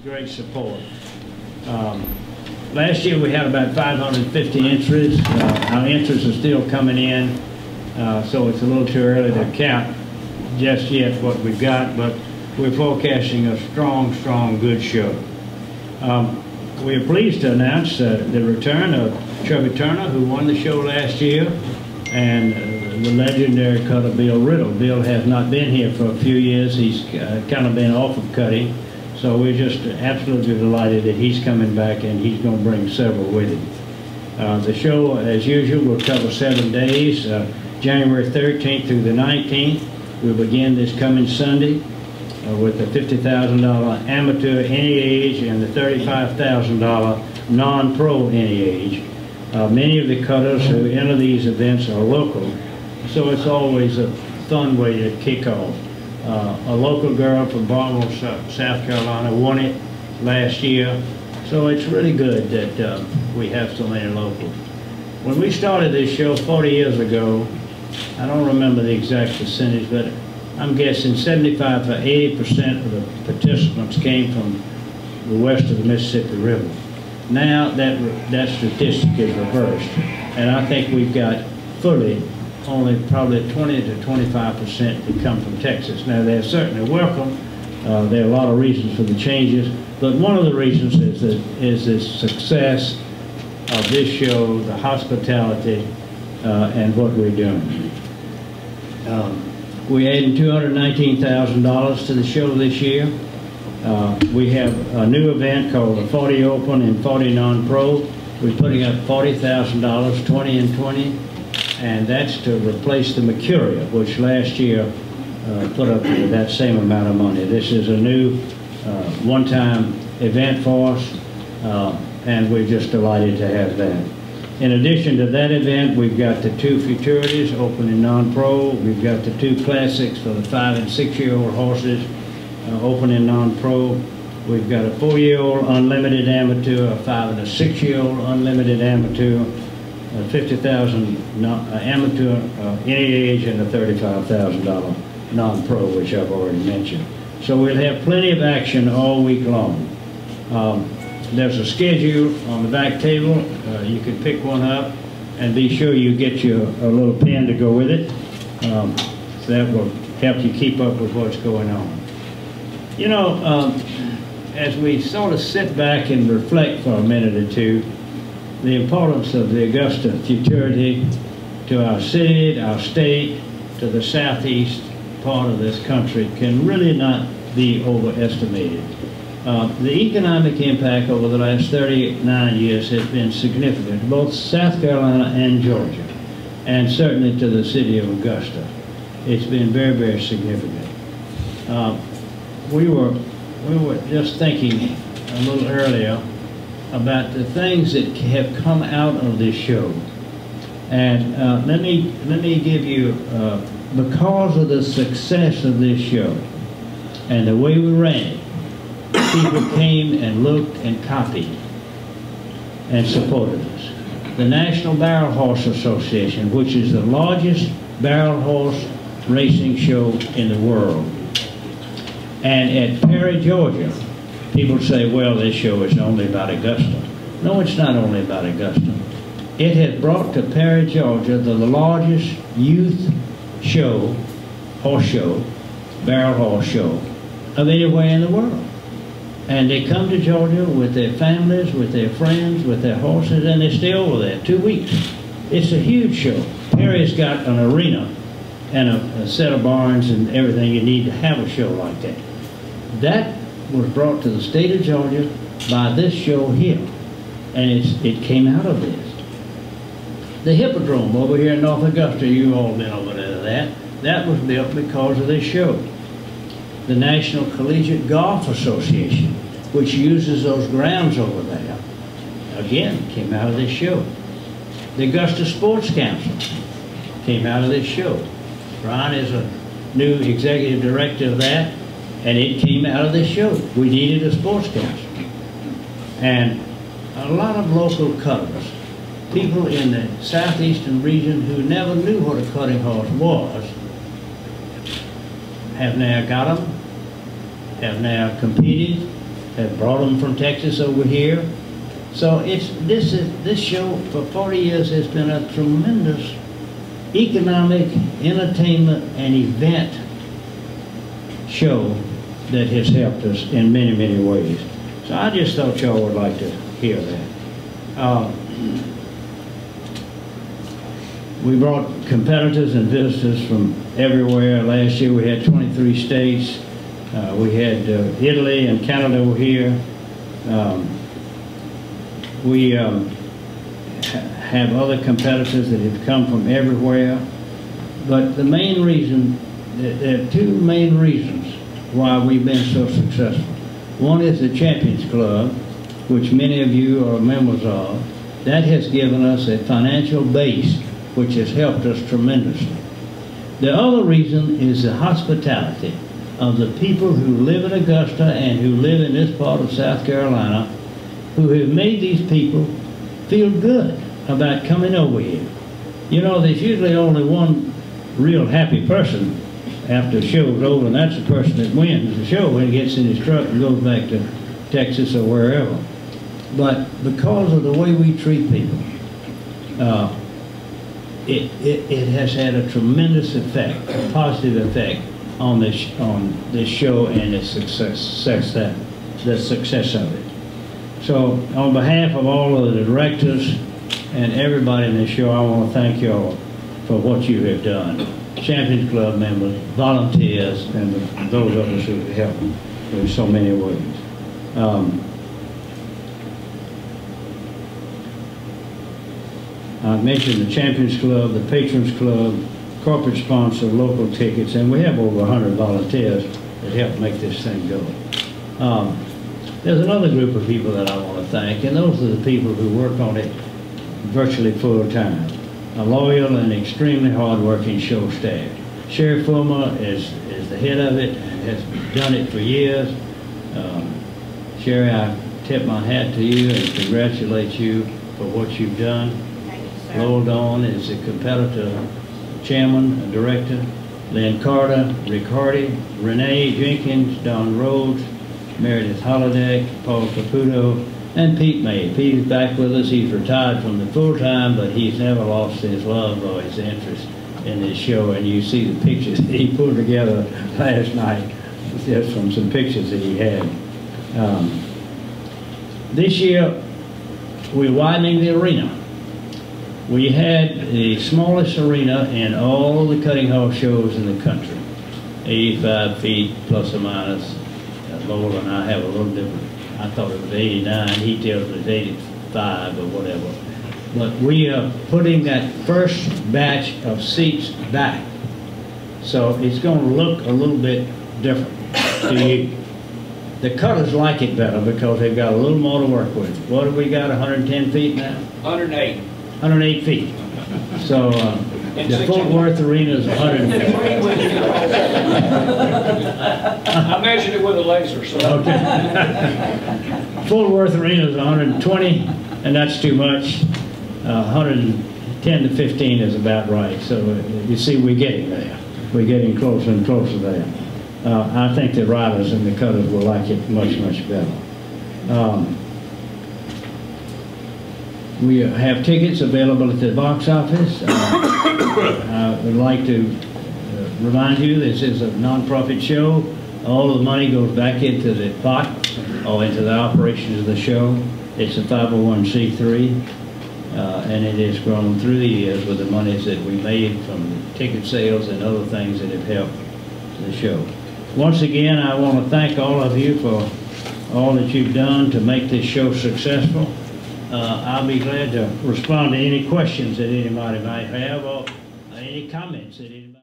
great support. Last year we had about 550 entries. Our entries are still coming in, so it's a little too early to count just yet what we've got, but we're forecasting a strong, good show. We are pleased to announce the return of Chubby Turner, who won the show last year, and the legendary cutter Bill Riddle. Bill has not been here for a few years. He's kind of been off of cutting, so we're just absolutely delighted that he's coming back, and he's going to bring several with him. The show, as usual, will cover 7 days, January 13th through the 19th. We'll begin this coming Sunday with the $50,000 amateur any age and the $35,000 non-pro any age. Many of the cutters who enter these events are local, so it's always a fun way to kick off. A local girl from Barnwell, South Carolina won it last year, so it's really good that we have so many locals. When we started this show 40 years ago, I don't remember the exact percentage, but I'm guessing 75 to 80% of the participants came from the west of the Mississippi River. Now that statistic is reversed, and I think we've got fully only probably 20 to 25% that come from Texas. Now they're certainly welcome. There are a lot of reasons for the changes, but one of the reasons is the success of this show, the hospitality, and what we're doing. We're adding $219,000 to the show this year. We have a new event called the 40 Open and 40 Non-Pro. We're putting up $40,000, 20 and 20, and that's to replace the Mercuria, which last year put up that same amount of money. This is a new one-time event for us, and we're just delighted to have that. In addition to that event, we've got the 2 Futurities, Open and Non-Pro. We've got the 2 Classics for the 5 and 6-year-old horses, Open and Non-Pro. We've got a 4-year-old Unlimited Amateur, a 5 and a 6-year-old Unlimited Amateur, a $50,000 Amateur any age, and a $35,000 Non-Pro, which I've already mentioned. So we'll have plenty of action all week long. There's a schedule on the back table. You can pick one up, and be sure you get you a little pen to go with it. So that will help you keep up with what's going on. You know, as we sort of sit back and reflect for a minute or two, the importance of the Augusta Futurity to our city, our state, to the southeast part of this country can really not be overestimated. The economic impact over the last 39 years has been significant, both South Carolina and Georgia, and certainly to the city of Augusta. It's been very significant. We were just thinking a little earlier about the things that have come out of this show, and let me give you, because of the success of this show and the way we ran it, people came and looked and copied and supported us. The National Barrel Horse Association, which is the largest barrel horse racing show in the world. And at Perry, Georgia, people say, well, this show is only about Augusta. No, it's not only about Augusta. It has brought to Perry, Georgia, the largest youth show, horse show, barrel horse show, of anywhere in the world. And they come to Georgia with their families, with their friends, with their horses, and they stay over there 2 weeks. It's a huge show. Perry's got an arena and a set of barns and everything you need to have a show like that. That was brought to the state of Georgia by this show here, and it came out of this. The Hippodrome over here in North Augusta, you've all been over there, that was built because of this show. The National Collegiate Golf Association, which uses those grounds over there, again, came out of this show. The Augusta Sports Council came out of this show. Ron is a new executive director of that, and it came out of this show. We needed a sports council. And a lot of local cutters, people in the southeastern region who never knew what a cutting horse was, have now got them, have now competed, have brought them from Texas over here. So this show for 40 years has been a tremendous economic, entertainment, and event show that has helped us in many, many ways. So I just thought y'all would like to hear that. We brought competitors and visitors from everywhere. Last year we had 23 states. We had Italy and Canada were here. We have other competitors that have come from everywhere. But the main reason, there are two main reasons why we've been so successful. One is the Champions Club, which many of you are members of. That has given us a financial base which has helped us tremendously. The other reason is the hospitality of the people who live in Augusta and who live in this part of South Carolina, who have made these people feel good about coming over here. You know, there's usually only one real happy person after the show's over, and that's the person that wins the show when he gets in his truck and goes back to Texas or wherever. But because of the way we treat people, it has had a tremendous effect, a positive effect on this show and the success of it. So on behalf of all of the directors and everybody in the show, I want to thank you all for what you have done. Champions Club members, volunteers, and those of us who have helped in so many ways. I mentioned the Champions Club, the Patrons Club, corporate sponsor, local tickets, and we have over 100 volunteers that help make this thing go. There's another group of people that I want to thank, and those are the people who work on it virtually full time. A loyal and extremely hard-working show staff. Sherry Fulmer is the head of it and has done it for years. Sherry, I tip my hat to you and congratulate you for what you've done. Lowell Dawn is the competitor chairman and director. Lynn Carter, Rick Hardy, Renee Jenkins, Don Rhodes, Meredith Holliday, Paul Caputo, and Pete May. Pete is back with us. He's retired from the full-time, but he's never lost his love or his interest in this show. And you see the pictures that he put together last night, just from some pictures that he had. This year, we're widening the arena. We had the smallest arena in all the cutting horse shows in the country. 85 feet plus or minus. Lowell and I have a little different. I thought it was 89. He tells me it's 85 or whatever. But we are putting that first batch of seats back. So it's going to look a little bit different to you. The cutters like it better because they've got a little more to work with. What have we got, 110 feet now? 108. 108 feet. So the Fort Worth Arena is 150. I measured it with a laser, so. Okay. Fort Worth Arena is 120, and that's too much. 110 to 15 is about right. So you see, we're getting there. We're getting closer and closer there. I think the riders and the cutters will like it much, much better. We have tickets available at the box office. I would like to remind you this is a non-profit show. All of the money goes back into the pot or into the operations of the show. It's a 501c3, and it has grown through the years with the monies that we made from ticket sales and other things that have helped the show. Once again, I want to thank all of you for all that you've done to make this show successful. I'll be glad to respond to any questions that anybody might have or any comments that anybody